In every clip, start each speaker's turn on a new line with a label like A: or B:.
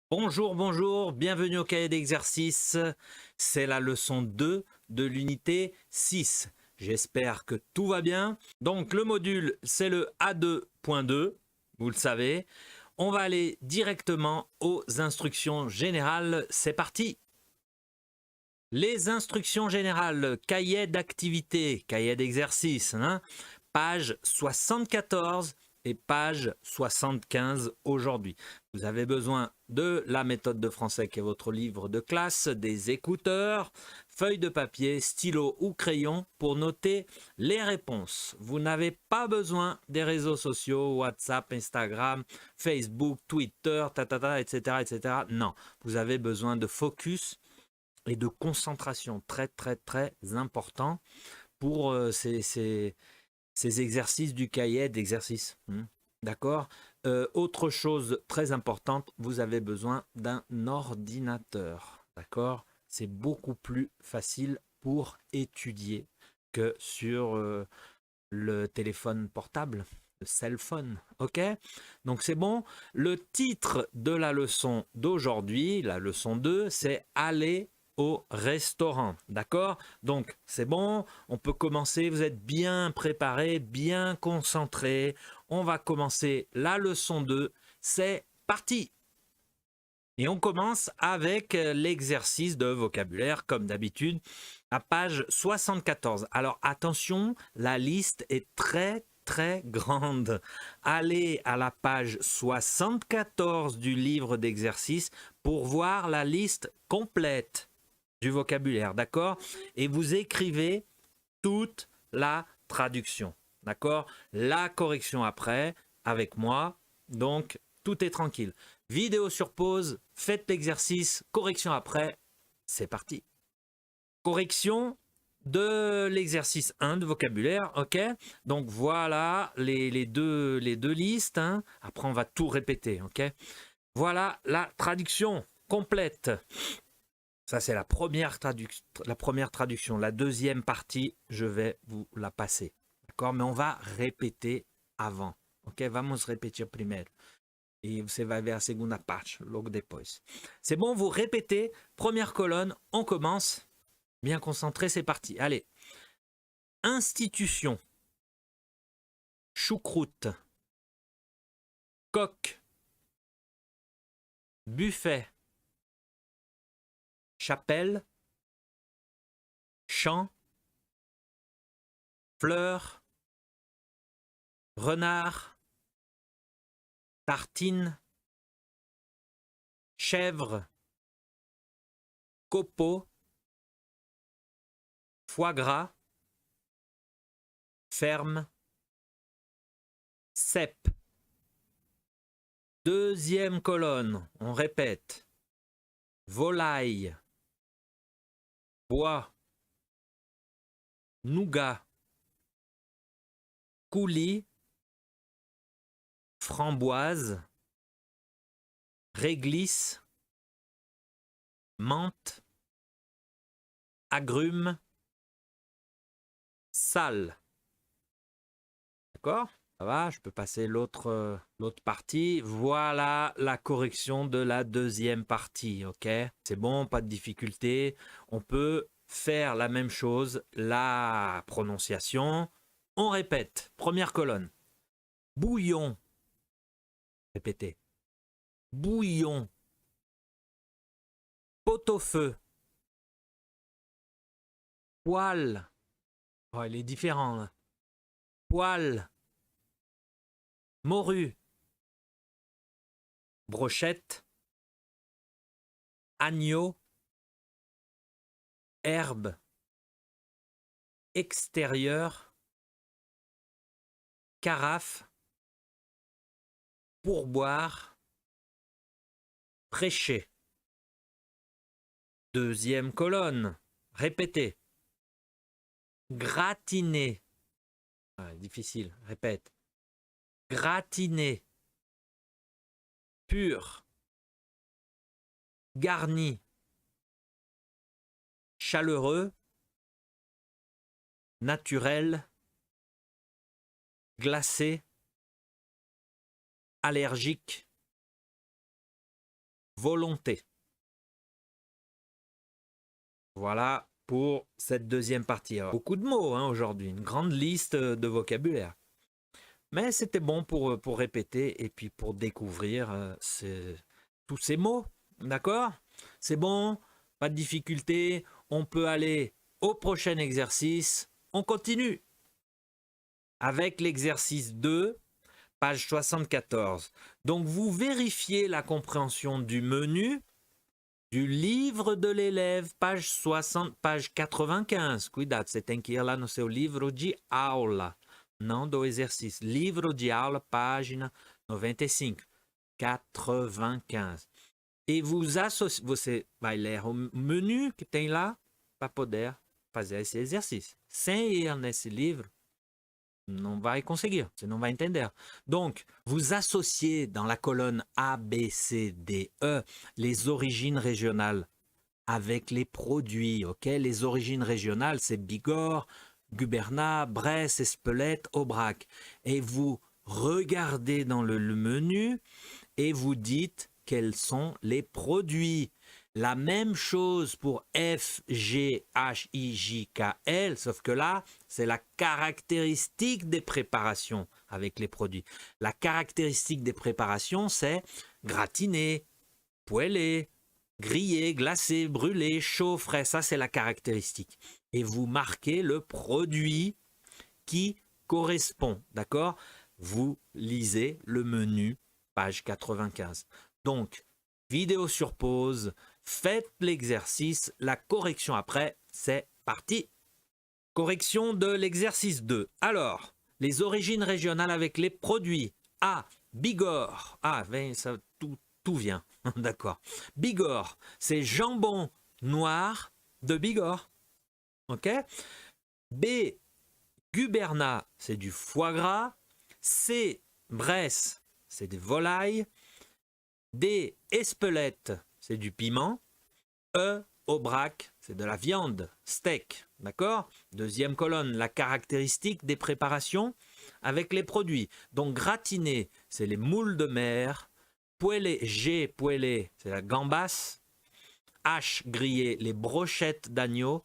A: Bonjour, bonjour, bienvenue au cahier d'exercice. C'est la leçon 2 de l'unité 6. J'espère que tout va bien. Donc le module, c'est le A2.2, vous le savez. On va aller directement aux instructions générales. C'est parti. Les instructions générales, cahier d'activité, cahier d'exercice, page 74 et page 75 aujourd'hui. Vous avez besoin de la méthode de français qui est votre livre de classe, des écouteurs, feuilles de papier, stylo ou crayon pour noter les réponses. Vous n'avez pas besoin des réseaux sociaux, WhatsApp, Instagram, Facebook, Twitter, etc., etc. Non, vous avez besoin de focus et de concentration très important pour ces exercices du cahier d'exercice. D'accord. Autre chose très importante, vous avez besoin d'un ordinateur. D'accord. C'est beaucoup plus facile pour étudier que sur le téléphone portable, le cell phone. Ok. Donc c'est bon. Le titre de la leçon d'aujourd'hui, la leçon 2, c'est aller au restaurant. D'accord. Donc c'est bon, on peut commencer. Vous êtes bien préparé, bien concentré. On va commencer la leçon 2. C'est parti. Et on commence avec l'exercice de vocabulaire, comme d'habitude, à page 74. Alors attention, la liste est très grande. Allez à la page 74 du livre d'exercice pour voir la liste complète du vocabulaire, d'accord? Et vous écrivez toute la traduction, d'accord? La correction après, avec moi, donc tout est tranquille. Vidéo sur pause, faites l'exercice, correction après, c'est parti. Correction de l'exercice 1 de vocabulaire, ok? Donc voilà les deux listes, après on va tout répéter, ok? Voilà la traduction complète. Ça, c'est la première traduction. La deuxième partie, je vais vous la passer. D'accord? Mais on va répéter avant. Ok? Vamos repetir primeiro. Et você vai ver a segunda parte, logo depois. C'est bon, vous répétez. Première colonne, on commence. Bien concentré, c'est parti. Allez. Institution. Choucroute. Coq. Buffet. Chapelle. Champ. Fleur. Renard. Tartine. Chèvre. Copeau. Foie gras. Ferme. Cep. Deuxième colonne, on répète. Volaille. Bois. Nougat. Coulis. Framboise. Réglisse. Menthe. Agrumes. Salle. D'accord? Ça va, je peux passer l'autre partie. Voilà la correction de la deuxième partie, ok? C'est bon, pas de difficulté. On peut faire la même chose, la prononciation. On répète, première colonne. Bouillon. Répétez. Bouillon. Pot-au-feu. Poêle. Oh, il est différent là. Poêle. Morue. Brochette. Agneau. Herbe. Extérieur. Carafe. Pourboire. Prêcher. Deuxième colonne. Répétez. Gratiner. Ah, difficile, répète. Gratiner. Pur. Garni. Chaleureux. Naturel. Glacé. Allergique. volonté. Voilà pour cette deuxième partie. Alors, beaucoup de mots hein, aujourd'hui, une grande liste de vocabulaire. Mais c'était bon pour répéter et puis pour découvrir tous ces mots. D'accord? C'est bon, pas de difficulté. On peut aller au prochain exercice. On continue avec l'exercice 2, page 74. Donc vous vérifiez la compréhension du menu du livre de l'élève, page 95. Cuidado, você tem que ir lá no seu livro de aula, não do exercício. Livro de aula, página 95, 95. E você vai ler o menu que tem lá para poder fazer esse exercício. Sem ir nesse livro, não vai conseguir, você não vai entender. Donc, vous associez dans la colonne A, B, C, D, E les origines régionales avec les produits, ok? Les origines régionales, c'est Bigorre, Gubernat, Bresse, Espelette, Aubrac. Et vous regardez dans le menu et vous dites quels sont les produits. La même chose pour F, G, H, I, J, K, L, sauf que là, c'est la caractéristique des préparations avec les produits. La caractéristique des préparations, c'est gratiner, poêler, griller, glacer, brûler, chaud, frais. Ça, c'est la caractéristique. Et vous marquez le produit qui correspond, d'accord? Vous lisez le menu, page 95. Donc, vidéo sur pause. Faites l'exercice, la correction après, c'est parti. Correction de l'exercice 2. Alors, les origines régionales avec les produits. A, Bigorre. Ah, ça, tout vient, d'accord. Bigorre, c'est jambon noir de Bigorre. Ok. B, Gubernat, c'est du foie gras. C, Bresse, c'est des volailles. D, Espelette, c'est du piment. E, Aubrac, c'est de la viande, steak. D'accord? Deuxième colonne, la caractéristique des préparations avec les produits. Donc gratiner, c'est les moules de mer. Poêler, G, poêler, c'est la gambasse. H, griller, les brochettes d'agneau.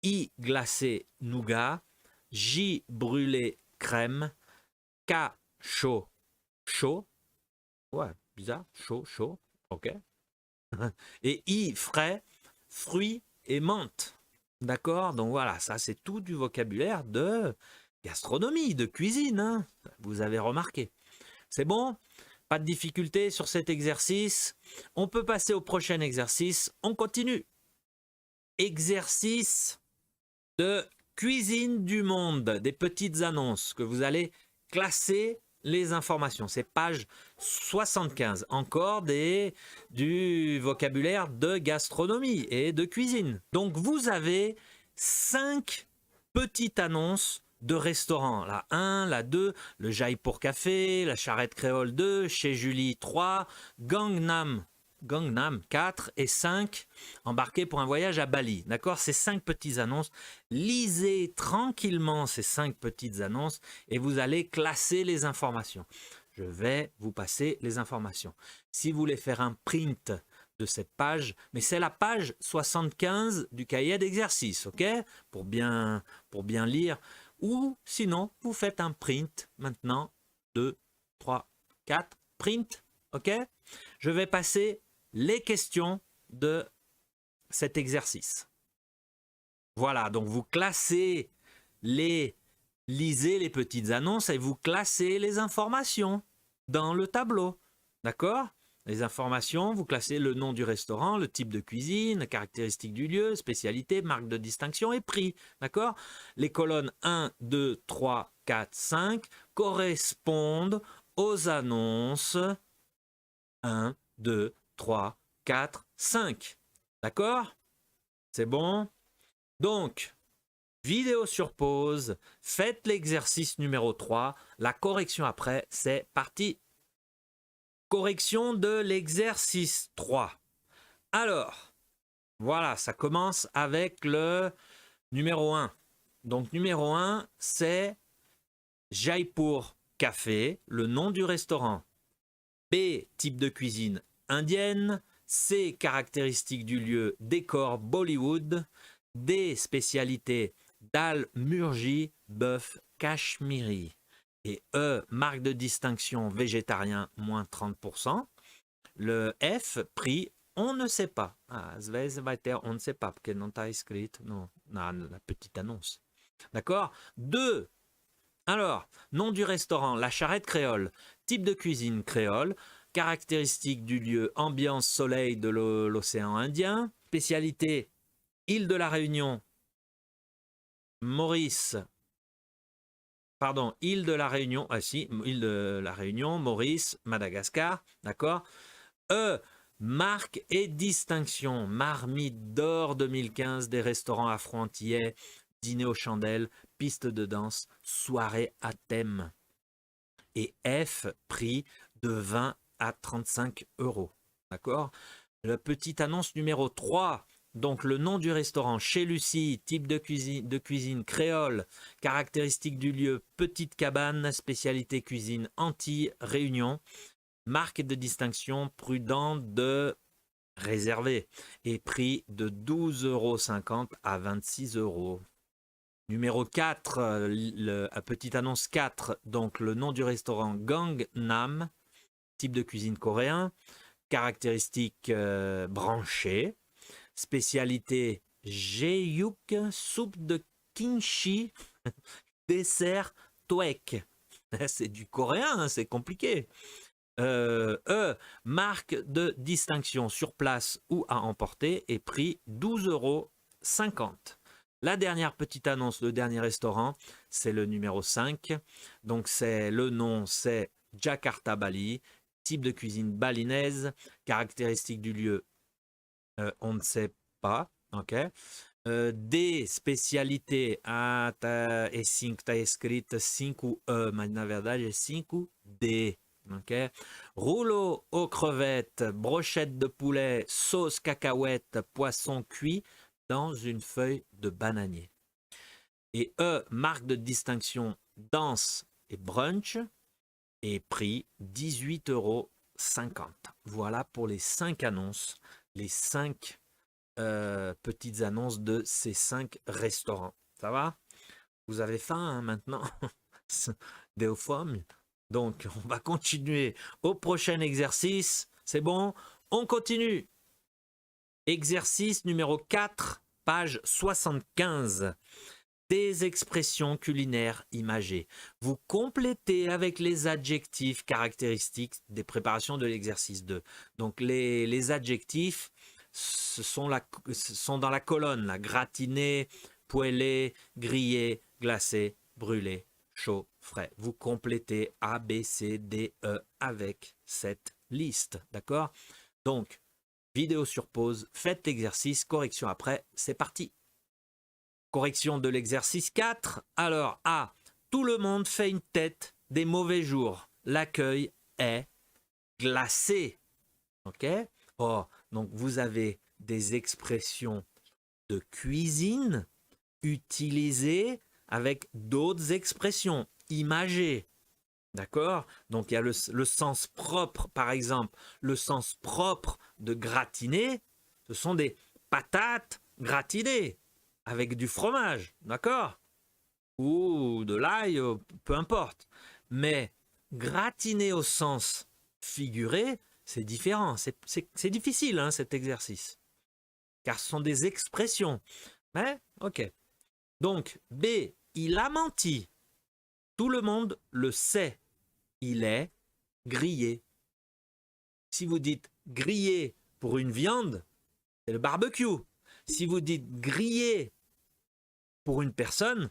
A: I, glacé, nougat. J, brûlé, crème. K, chaud, chaud. Ouais, bizarre, chaud, chaud, ok. Et I, frais, fruits et menthe. D'accord? Donc voilà, ça c'est tout du vocabulaire de gastronomie, de cuisine. Hein, vous avez remarqué. C'est bon? Pas de difficulté sur cet exercice. On peut passer au prochain exercice. On continue. Exercice de cuisine du monde. Des petites annonces que vous allez classer les informations. C'est page 75. Encore du vocabulaire de gastronomie et de cuisine. Donc vous avez 5 petites annonces de restaurants. La 1, la 2, le Jaipur Café, la Charrette Créole 2, Chez Julie 3, Gangnam 4 et 5, embarqués pour un voyage à Bali. D'accord? Ces 5 petites annonces. Lisez tranquillement ces 5 petites annonces et vous allez classer les informations. Je vais vous passer les informations. Si vous voulez faire un print de cette page, mais c'est la page 75 du cahier d'exercice, ok? Pour bien lire. Ou sinon, vous faites un print maintenant. 2, 3, 4, print, ok? Je vais passer les questions de cet exercice. Voilà, donc vous classez lisez les petites annonces et vous classez les informations dans le tableau. D'accord? Les informations, vous classez le nom du restaurant, le type de cuisine, caractéristiques du lieu, spécialité, marque de distinction et prix. D'accord? Les colonnes 1, 2, 3, 4, 5 correspondent aux annonces 1, 2, 3, 4, 5. D'accord? C'est bon? Donc, vidéo sur pause, faites l'exercice numéro 3. La correction après, c'est parti. Correction de l'exercice 3. Alors, voilà, ça commence avec le numéro 1. Donc, numéro 1, c'est Jaipur Café, le nom du restaurant. B, type de cuisine indienne. C, caractéristiques du lieu, décor Bollywood. D, spécialité, dal murgi, bœuf cachemiri. Et E, marque de distinction, végétarien, moins 30%. Le F, prix, on ne sait pas. Ah, às vezes vai ter on ne sait pas, porque não está escrito la petite annonce. D'accord? 2. Alors, nom du restaurant, la charrette créole. Type de cuisine créole. Caractéristiques du lieu, ambiance soleil de l'océan Indien. Spécialité, île de la Réunion, Maurice. Pardon, île de la Réunion, île de la Réunion, Maurice, Madagascar, d'accord. E, marque et distinction, marmite d'or 2015 des restaurants afro-antillais, dîner aux chandelles, piste de danse, soirée à thème. Et F, prix de 20 à 35 €, d'accord. La petite annonce numéro 3, donc le nom du restaurant, chez Lucie, type de cuisine créole, caractéristiques du lieu, petite cabane, spécialité cuisine Antilles, Réunion, marque de distinction, prudent de réservé et prix de 12,50 € à 26 €. Numéro 4, petite annonce 4, donc le nom du restaurant Gangnam, type de cuisine coréen, caractéristiques branchées, spécialité Jeyuk, soupe de kimchi, dessert toek. C'est du coréen, hein, c'est compliqué. Marque de distinction sur place ou à emporter et prix 12,50 €. La dernière petite annonce, le dernier restaurant, c'est le numéro 5. Donc le nom, c'est Jakarta Bali, type de cuisine balinaise, caractéristiques du lieu, on ne sait pas, ok. D, spécialité, é 5, está escrito 5E, mas na verdade é 5D. Okay. Rouleau aux crevettes, brochette de poulet, sauce cacahuète, poisson cuit dans une feuille de bananier. Et E, marque de distinction, danse et brunch, et prix 18,50 €. Voilà pour les 5 annonces, les 5 petites annonces de ces 5 restaurants. Ça va? Vous avez faim hein, maintenant? Des femmes. Donc, on va continuer au prochain exercice. C'est bon? On continue. Exercice numéro 4, page 75. Des expressions culinaires imagées. Vous complétez avec les adjectifs caractéristiques des préparations de l'exercice 2. Donc, les adjectifs sont dans la colonne. Là. Gratiné, poêlé, grillé, glacé, brûlé, chaud, frais. Vous complétez A, B, C, D, E avec cette liste. D'accord? Donc, vidéo sur pause, faites l'exercice, correction après, c'est parti. Correction de l'exercice 4. Alors, A, tout le monde fait une tête des mauvais jours. L'accueil est glacé. Ok? Oh, donc vous avez des expressions de cuisine utilisées avec d'autres expressions imagées. D'accord? Donc il y a le sens propre, par exemple, le sens propre de gratiner, ce sont des patates gratinées avec du fromage, d'accord? Ou de l'ail, peu importe. Mais gratiner au sens figuré, c'est différent, c'est difficile hein, cet exercice. Car ce sont des expressions. Mais, ok. Donc, B, il a menti. Tout le monde le sait. Il est grillé. Si vous dites grillé pour une viande, c'est le barbecue. Si vous dites grillé pour une personne,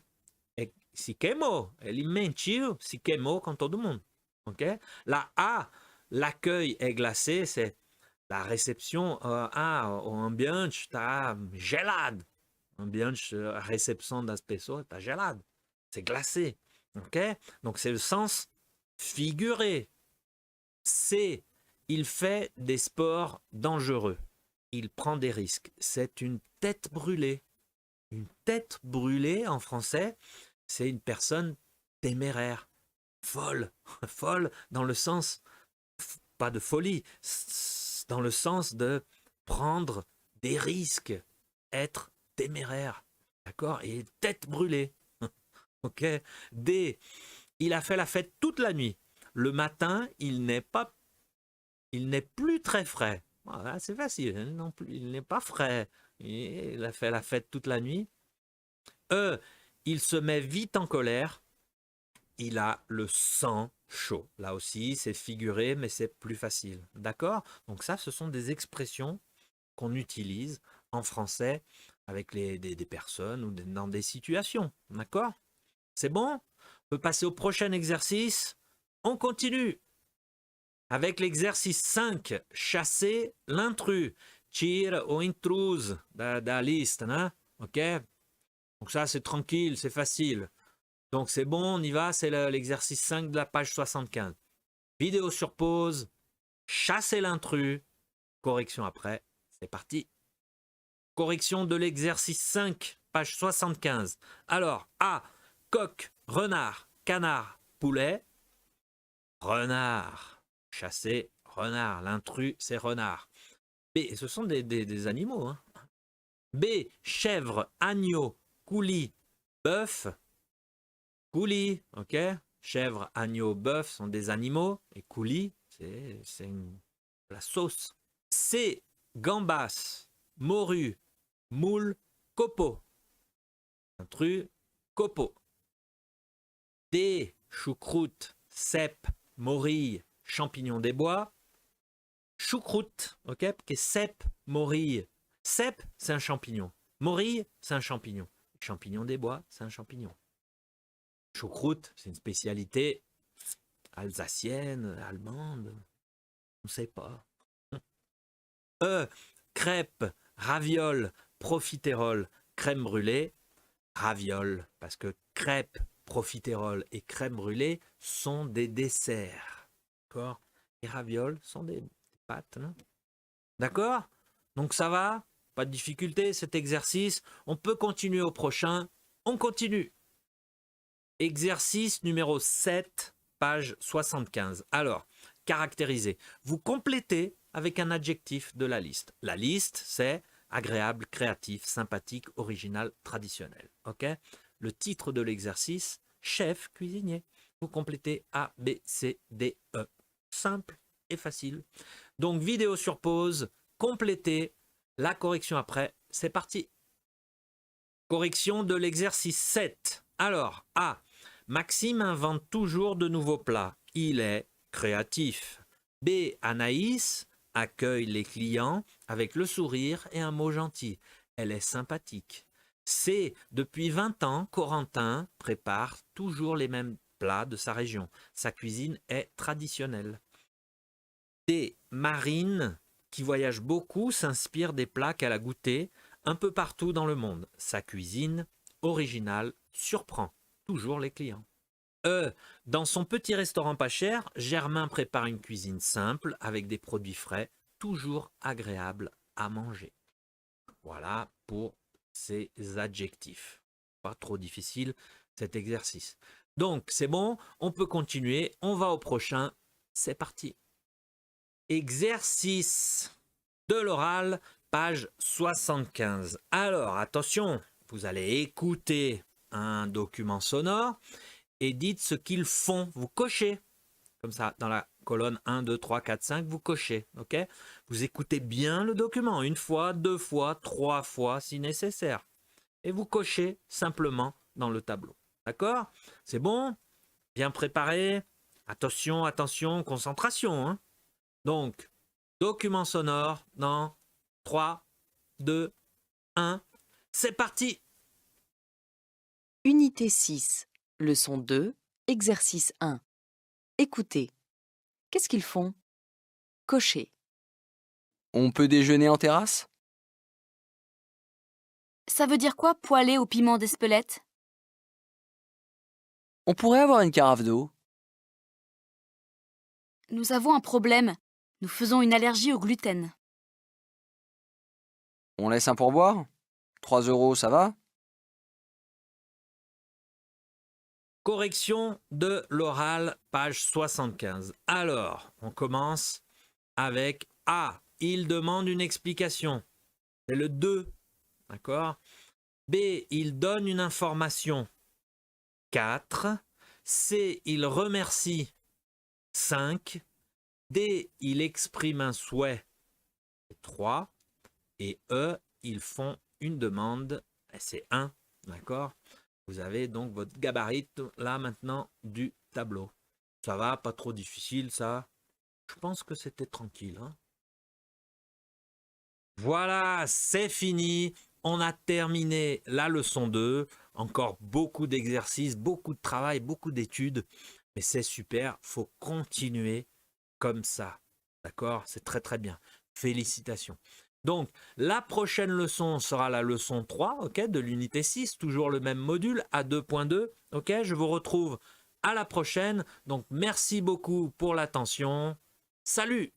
A: si queimou, ele mentiu, si queimou com todo mundo. Okay? La A, l'accueil est glacé, c'est la réception, o ambiente está gelado. Ambiente, a réception das pessoas está gelado. C'est glacé. Okay? Donc c'est le sens figuré. C, il fait des sports dangereux. Il prend des risques. C'est une tête brûlée. Une tête brûlée en français, c'est une personne téméraire, folle, folle dans le sens, pas de folie, dans le sens de prendre des risques, être téméraire, d'accord, et tête brûlée. Ok. D, il a fait la fête toute la nuit. Le matin, il n'est plus très frais. Voilà, c'est facile, hein, non plus, il n'est pas frais. Et il a fait la fête toute la nuit. E, il se met vite en colère. Il a le sang chaud. Là aussi, c'est figuré, mais c'est plus facile. D'accord? Donc ça, ce sont des expressions qu'on utilise en français avec des personnes ou dans des situations. D'accord? C'est bon? On peut passer au prochain exercice. On continue avec l'exercice 5. Chasser l'intrus. Tire o intrus da lista, né? Ok? Donc ça, c'est tranquille, c'est facile. Donc c'est bon, on y va, c'est l'exercice 5 de la page 75. Vidéo sur pause, chasser l'intrus, correction après, c'est parti. Correction de l'exercice 5, page 75. Alors, A, coq, renard, canard, poulet. Renard, chasser, renard, l'intrus, c'est renard. B, ce sont des animaux. Hein. B, chèvre, agneau, coulis, bœuf. Coulis, ok? Chèvre, agneau, bœuf sont des animaux. Et coulis, c'est la sauce. C, gambas, morue, moule, copeau. Intrus, copeau. D, choucroute, cèpe, morille, champignon des bois. Choucroute, ok? Parce que cèpe, morille. Cèpe, c'est un champignon. Morille, c'est un champignon. Champignon des bois, c'est un champignon. Choucroute, c'est une spécialité alsacienne, allemande, on ne sait pas. Crêpes, ravioles, profiterole, crème brûlée, ravioles, parce que crêpes, profiterole et crème brûlée sont des desserts. D'accord? Les ravioles sont des pâtes. D'accord? Donc ça va? Pas de difficulté cet exercice. On peut continuer au prochain. On continue. Exercice numéro 7, page 75. Alors, caractériser. Vous complétez avec un adjectif de la liste. La liste, c'est agréable, créatif, sympathique, original, traditionnel. Ok? Le titre de l'exercice, chef cuisinier. Vous complétez A, B, C, D, E. Simple et facile. Donc, vidéo sur pause, complétez. La correction après, c'est parti. Correction de l'exercice 7. Alors, A. Maxime invente toujours de nouveaux plats. Il est créatif. B. Anaïs accueille les clients avec le sourire et un mot gentil. Elle est sympathique. C. Depuis 20 ans, Corentin prépare toujours les mêmes plats de sa région. Sa cuisine est traditionnelle. D. Marine, qui voyage beaucoup, s'inspire des plats qu'elle a goûtés un peu partout dans le monde. Sa cuisine originale surprend toujours les clients. Dans son petit restaurant pas cher, Germain prépare une cuisine simple avec des produits frais, toujours agréable à manger. Voilà pour ces adjectifs. Pas trop difficile cet exercice. Donc c'est bon, on peut continuer, on va au prochain, c'est parti. Exercice de l'oral, page 75. Alors attention, vous allez écouter un document sonore et dites ce qu'ils font. Vous cochez, comme ça, dans la colonne 1, 2, 3, 4, 5, vous cochez. Ok? Vous écoutez bien le document, une fois, deux fois, trois fois si nécessaire. Et vous cochez simplement dans le tableau. D'accord? C'est bon? Bien préparé? Attention, attention, concentration. Hein? Donc, document sonore dans 3, 2, 1. C'est parti!
B: Unité 6, leçon 2, exercice 1. Écoutez. Qu'est-ce qu'ils font? Cocher.
C: On peut déjeuner en terrasse?
D: Ça veut dire quoi, poêler au piment d'Espelette?
C: On pourrait avoir une carafe d'eau?
D: Nous avons un problème. Nous faisons une allergie au gluten.
C: On laisse un pourboire? 3 €, ça va?
A: Correction de l'oral, page 75. Alors, on commence avec A. il demande une explication. C'est le 2. D'accord? B, il donne une information. 4. C, il remercie. 5. D, il exprime un souhait. 3. Et E, ils font une demande. C'est 1. D'accord? Vous avez donc votre gabarit là maintenant du tableau. Ça va, pas trop difficile ça. Je pense que c'était tranquille. Hein? Voilà, c'est fini. On a terminé la leçon 2. Encore beaucoup d'exercices, beaucoup de travail, beaucoup d'études. Mais c'est super, faut continuer comme ça. D'accord? C'est très très bien. Félicitations. Donc, la prochaine leçon sera la leçon 3, ok, de l'unité 6, toujours le même module, A2.2. Ok, je vous retrouve à la prochaine. Donc, merci beaucoup pour l'attention. Salut!